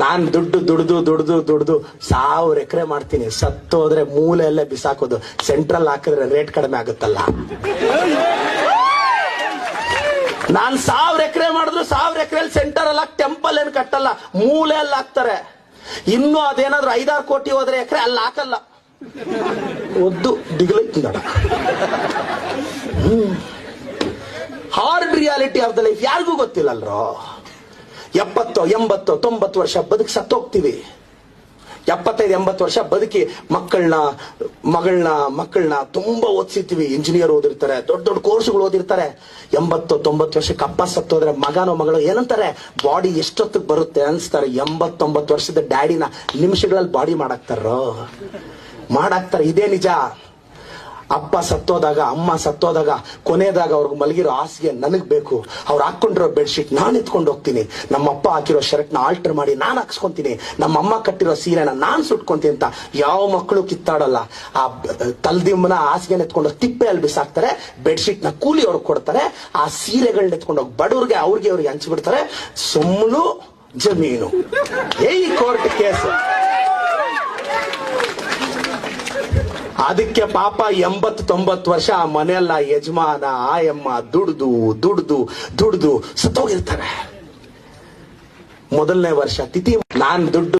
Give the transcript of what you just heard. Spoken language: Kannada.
ನಾನ್ ದುಡ್ದು 1000 ಎಕರೆ ಮಾಡ್ತೀನಿ. ಸತ್ತೋದ್ರೆ ಮೂಲೆ ಎಲ್ಲ ಬಿಸಾಕೋದು. ಸೆಂಟ್ರಲ್ ಹಾಕಿದ್ರೆ ರೇಟ್ ಕಡಿಮೆ ಆಗುತ್ತಲ್ಲ. ನಾನ್ 1000 ಎಕರೆ ಮಾಡಿದ್ರು 1000 ಎಕರೆಯಲ್ಲಿ ಸೆಂಟರ್ ಅಲ್ಲಿ ಟೆಂಪಲ್ ಏನ್ ಕಟ್ಟಲ್ಲ, ಮೂಲೆ ಅಲ್ಲಿ ಹಾಕ್ತಾರೆ. ಇನ್ನು ಅದೇನಾದ್ರು 5-6 ಕೋಟಿ ಹೋದ್ರೆ ಎಕರೆ ಅಲ್ಲಿ ಹಾಕಲ್ಲ. ಒದ್ದು ದಿಗ್ಲೈತಿ ನೋಡ. Hard reality of the life ಯಾರಿಗೂ ಗೊತ್ತಿಲ್ಲಲ್ರೋ. 70, 80, 90 ವರ್ಷ ಬದುಕಿ ಸತ್ತೋಗ್ತೀವಿ. 75-80 ವರ್ಷ ಬದುಕಿ ಮಕ್ಕಳನ್ನ ತುಂಬಾ ಓದಿಸಿರ್ತೀವಿ. ಇಂಜಿನಿಯರ್ ಓದಿರ್ತಾರೆ, ದೊಡ್ಡ ಕೋರ್ಸ್ಗಳು ಓದಿರ್ತಾರೆ. 80-90 ವರ್ಷಕ್ಕೆ ಅಪ್ಪ ಸತ್ತೋದ್ರೆ ಮಗನೋ ಮಗಳು ಏನಂತಾರೆ, ಬಾಡಿ ಎಷ್ಟೊತ್ತಿಗೆ ಬರುತ್ತೆ ಅನ್ಸ್ತಾರೆ. 80-90 ವರ್ಷದ ಡ್ಯಾಡಿನ ನಿಮಿಷಗಳಲ್ಲಿ ಬಾಡಿ ಮಾಡಾಕ್ತಾರೆ. ಇದೇ ನಿಜ. ಅಪ್ಪ ಸತ್ತೋದಾಗ, ಅಮ್ಮ ಸತ್ತೋದಾಗ, ಕೊನೆಯದಾಗ ಅವ್ರಿಗೆ ಮಲಗಿರೋ ಹಾಸಿಗೆ ನನಗ್ ಬೇಕು. ಅವ್ರು ಹಾಕೊಂಡಿರೋ ಬೆಡ್ಶೀಟ್ ನಾನು ಎತ್ಕೊಂಡು ಹೋಗ್ತೀನಿ. ನಮ್ಮ ಅಪ್ಪ ಹಾಕಿರೋ ಶರ್ಟ್ ನ ಆಲ್ಟರ್ ಮಾಡಿ ನಾನು ಹಾಕ್ಸ್ಕೊಂತೀನಿ. ನಮ್ಮ ಅಮ್ಮ ಕಟ್ಟಿರೋ ಸೀರೆನ ನಾನ್ ಸುಟ್ಕೊಂತೀನಿ ಅಂತ ಯಾವ ಮಕ್ಕಳು ಕಿತ್ತಾಡಲ್ಲ. ಆ ತಲ್ದಿಮ್ಮನ ಹಾಸಿಗೆ ಎತ್ಕೊಂಡು ತಿಪ್ಪೆ ಅಲ್ಲಿ ಬಿಸಾಕ್ತಾರೆ. ಬೆಡ್ಶೀಟ್ ನ ಕೂಲಿ ಅವ್ರಿಗೆ ಕೊಡ್ತಾರೆ. ಆ ಸೀರೆಗಳನ್ನ ಎತ್ಕೊಂಡೋಗಿ ಬಡವ್ರಿಗೆ ಅವ್ರಿಗೆ ಹಂಚ್ಬಿಡ್ತಾರೆ. ಸುಮ್ಮನು ಜಮೀನು. Court case. ಅದಕ್ಕೆ ಪಾಪ 80-90 ವರ್ಷ ಆ ಮನೆಯಲ್ಲ ಯಜಮಾನ ಆಯಮ್ಮ ದುಡ್ದು ಸತ್ತೋಗಿರ್ತಾರೆ. ಮೊದಲನೇ ವರ್ಷ ತಿಥಿ ನಾನ್ ದುಡ್ಡು